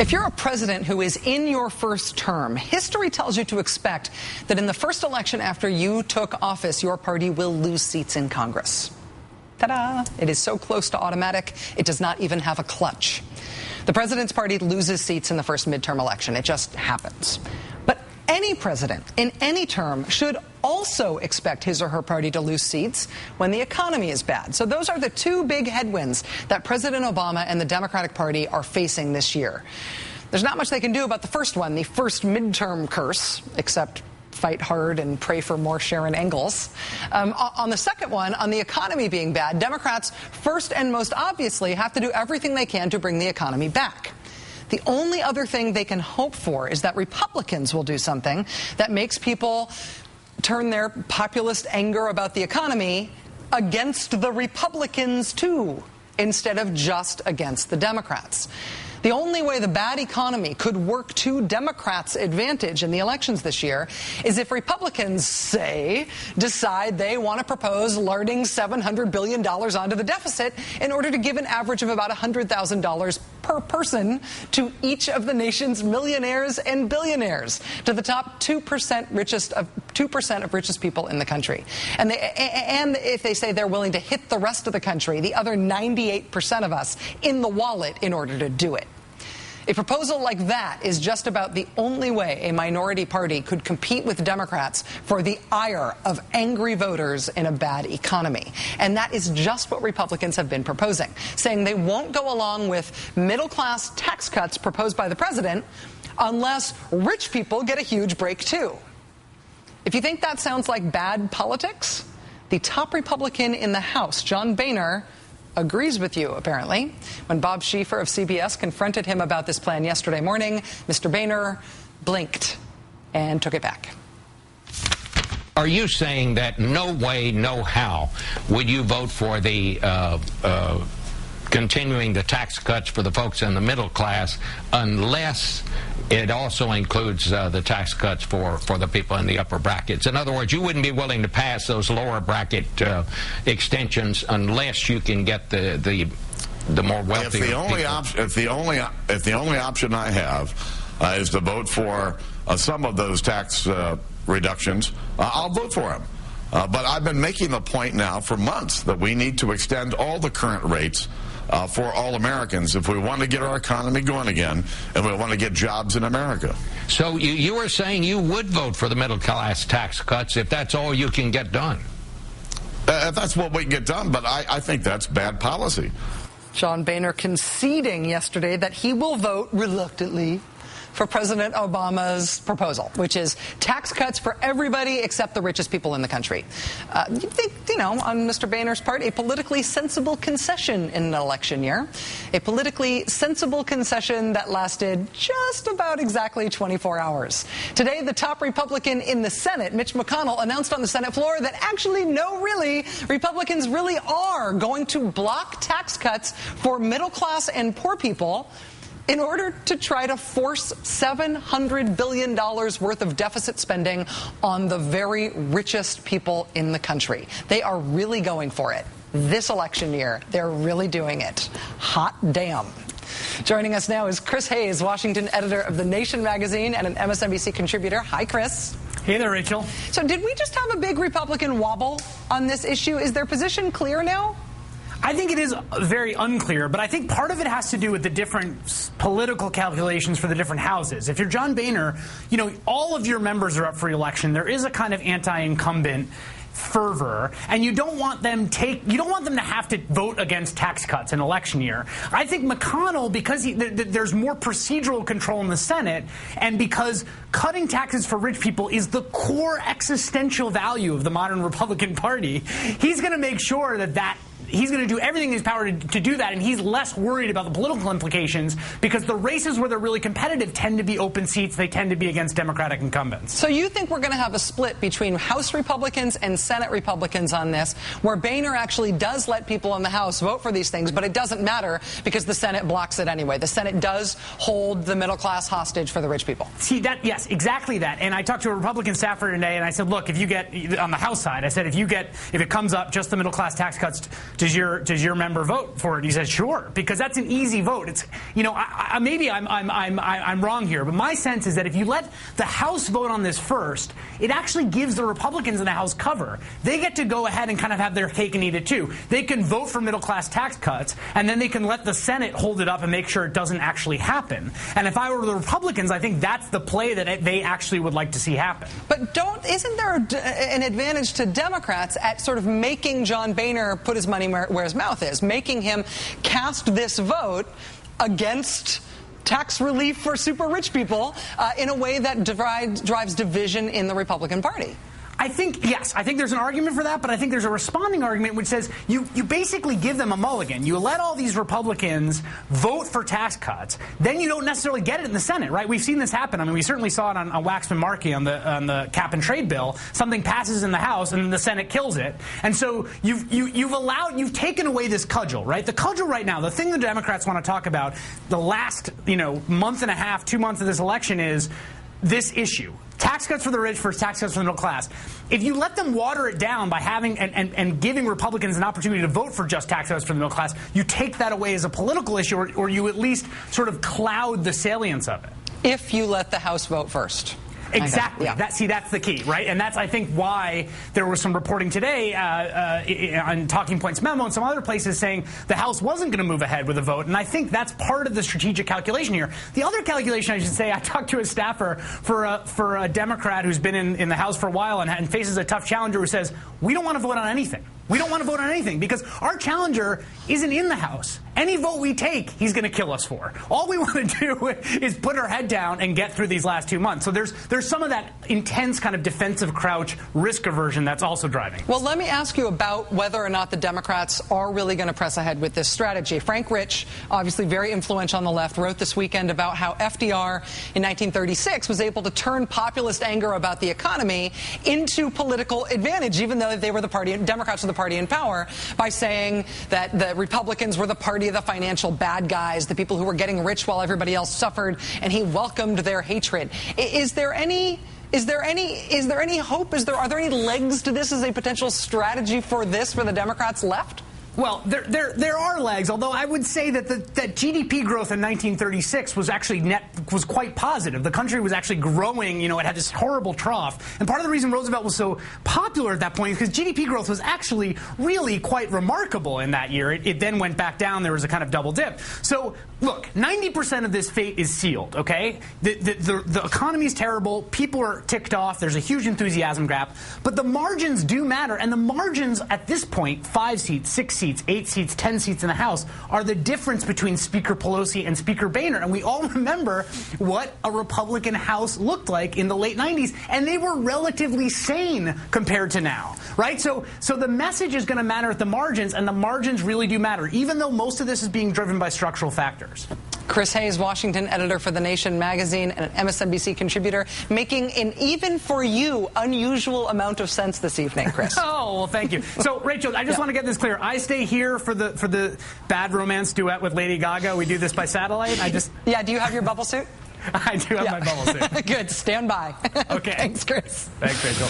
If you're a president who is in your first term, history tells you to expect that in the first election after you took office, your party will lose seats in Congress. Ta-da! It is so close to automatic, it does not even have a clutch. The president's party loses seats in the first midterm election. It just happens. But any president in any term should also expect his or her party to lose seats when the economy is bad. So those are the two big headwinds that President Obama and the Democratic Party are facing this year. There's not much they can do about the first one, the first midterm curse, except fight hard and pray for more Sharon Ingalls. On the second one, on the economy being bad, Democrats first and most obviously have to do everything they can to bring the economy back. The only other thing they can hope for is that Republicans will do something that makes people turn their populist anger about the economy against the Republicans too, instead of just against the Democrats. The only way the bad economy could work to Democrats' advantage in the elections this year is if Republicans, say, decide they want to propose larding $700 billion onto the deficit in order to give an average of about $100,000 per person to each of the nation's millionaires and billionaires, to the top 2% of richest people in the country. And if they say they're willing to hit the rest of the country, the other 98% of us, in the wallet in order to do it. A proposal like that is just about the only way a minority party could compete with Democrats for the ire of angry voters in a bad economy. And that is just what Republicans have been proposing, saying they won't go along with middle-class tax cuts proposed by the president unless rich people get a huge break too. If you think that sounds like bad politics, the top Republican in the House, John Boehner, agrees with you, apparently. When Bob Schieffer of CBS confronted him about this plan yesterday morning, Mr. Boehner blinked and took it back. Are you saying that no way, no how would you vote for the continuing the tax cuts for the folks in the middle class unless it also includes the tax cuts for the people in the upper brackets? In other words, you wouldn't be willing to pass those lower bracket extensions unless you can get the more wealthy people. If the only option I have is to vote for some of those tax reductions, I'll vote for them. But I've been making the point now for months that we need to extend all the current rates for all Americans if we want to get our economy going again and we want to get jobs in America. So you were saying you would vote for the middle class tax cuts if that's all you can get done? If that's what we can get done, but I think that's bad policy. John Boehner conceding yesterday that he will vote reluctantly for President Obama's proposal, which is tax cuts for everybody except the richest people in the country. You think, on Mr. Boehner's part, a politically sensible concession in an election year, a politically sensible concession that lasted just about exactly 24 hours. Today, the top Republican in the Senate, Mitch McConnell, announced on the Senate floor that actually, Republicans really are going to block tax cuts for middle class and poor people in order to try to force $700 billion worth of deficit spending on the very richest people in the country. They are really going for it. This election year, they're really doing it. Hot damn. Joining us now is Chris Hayes, Washington editor of The Nation magazine and an MSNBC contributor. Hi, Chris. Hey there, Rachel. So did we just have a big Republican wobble on this issue? Is their position clear now? I think it is very unclear, but I think part of it has to do with the different political calculations for the different houses. If you're John Boehner, all of your members are up for election. There is a kind of anti-incumbent fervor, and you don't want them to have to vote against tax cuts in election year. I think McConnell, because there's more procedural control in the Senate, and because cutting taxes for rich people is the core existential value of the modern Republican Party, he's going to make sure that he's going to do everything in his power to do that, and he's less worried about the political implications because the races where they're really competitive tend to be open seats. They tend to be against Democratic incumbents. So you think we're going to have a split between House Republicans and Senate Republicans on this, where Boehner actually does let people in the House vote for these things, but it doesn't matter because the Senate blocks it anyway. The Senate does hold the middle class hostage for the rich people. See, yes, exactly that. And I talked to a Republican staffer today, and I said, look, if you get, on the House side, I said, if it comes up, just the middle class tax cuts does your member vote for it? He says, sure, because that's an easy vote. It's, you know, maybe I'm wrong here, but my sense is that if you let the House vote on this first, it actually gives the Republicans in the House cover. They get to go ahead and kind of have their cake and eat it too. They can vote for middle-class tax cuts, and then they can let the Senate hold it up and make sure it doesn't actually happen. And if I were the Republicans, I think that's the play that they actually would like to see happen. But isn't there an advantage to Democrats at sort of making John Boehner put his money where his mouth is, making him cast this vote against tax relief for super rich people in a way that drives division in the Republican Party? I think, yes, I think there's an argument for that, but I think there's a responding argument which says you basically give them a mulligan. You let all these Republicans vote for tax cuts, then you don't necessarily get it in the Senate, right? We've seen this happen. I mean, we certainly saw it on Waxman-Markey on the cap and trade bill. Something passes in the House and the Senate kills it. And so you've taken away this cudgel, right? The cudgel right now, the thing the Democrats want to talk about the last, month and a half, 2 months of this election is this issue. Tax cuts for the rich versus tax cuts for the middle class. If you let them water it down by having and giving Republicans an opportunity to vote for just tax cuts for the middle class, you take that away as a political issue, or you at least sort of cloud the salience of it. If you let the House vote first. Exactly. Yeah. That's the key, right? And that's, I think, why there was some reporting today on Talking Points Memo and some other places saying the House wasn't going to move ahead with a vote. And I think that's part of the strategic calculation here. The other calculation, I should say, I talked to a staffer for a Democrat who's been in the House for a while and faces a tough challenger who says, we don't want to vote on anything. We don't want to vote on anything because our challenger isn't in the House. Any vote we take, he's going to kill us for. All we want to do is put our head down and get through these last 2 months. So there's some of that intense kind of defensive crouch risk aversion that's also driving. Well, let me ask you about whether or not the Democrats are really going to press ahead with this strategy. Frank Rich, obviously very influential on the left, wrote this weekend about how FDR in 1936 was able to turn populist anger about the economy into political advantage, even though they were the party, Democrats were the party in power, by saying that the Republicans were the party of the financial bad guys, the people who were getting rich while everybody else suffered, and he welcomed their hatred. Is there any hope? Are there any legs to this as a potential strategy for the Democrats left? Well, there are legs, although I would say that that GDP growth in 1936 was actually was quite positive. The country was actually growing. It had this horrible trough. And part of the reason Roosevelt was so popular at that point is because GDP growth was actually really quite remarkable in that year. It then went back down. There was a kind of double dip. So, look, 90% of this fate is sealed, okay? The economy is terrible. People are ticked off. There's a huge enthusiasm gap. But the margins do matter. And the margins at this point, 5 seats, 6 seats, 8 seats, 10 seats in the House, are the difference between Speaker Pelosi and Speaker Boehner. And we all remember what a Republican House looked like in the late 90s. And they were relatively sane compared to now, right? So the message is going to matter at the margins, and the margins really do matter, even though most of this is being driven by structural factors. Chris Hayes, Washington editor for The Nation magazine and an MSNBC contributor, making an even for you unusual amount of sense this evening, Chris. Oh, well, thank you. So, Rachel, I just want to get this clear. I stay here for the Bad Romance duet with Lady Gaga. We do this by satellite. Yeah, do you have your bubble suit? I do have my bubble suit. Good. Stand by. Okay. Thanks, Chris. Thanks, Rachel.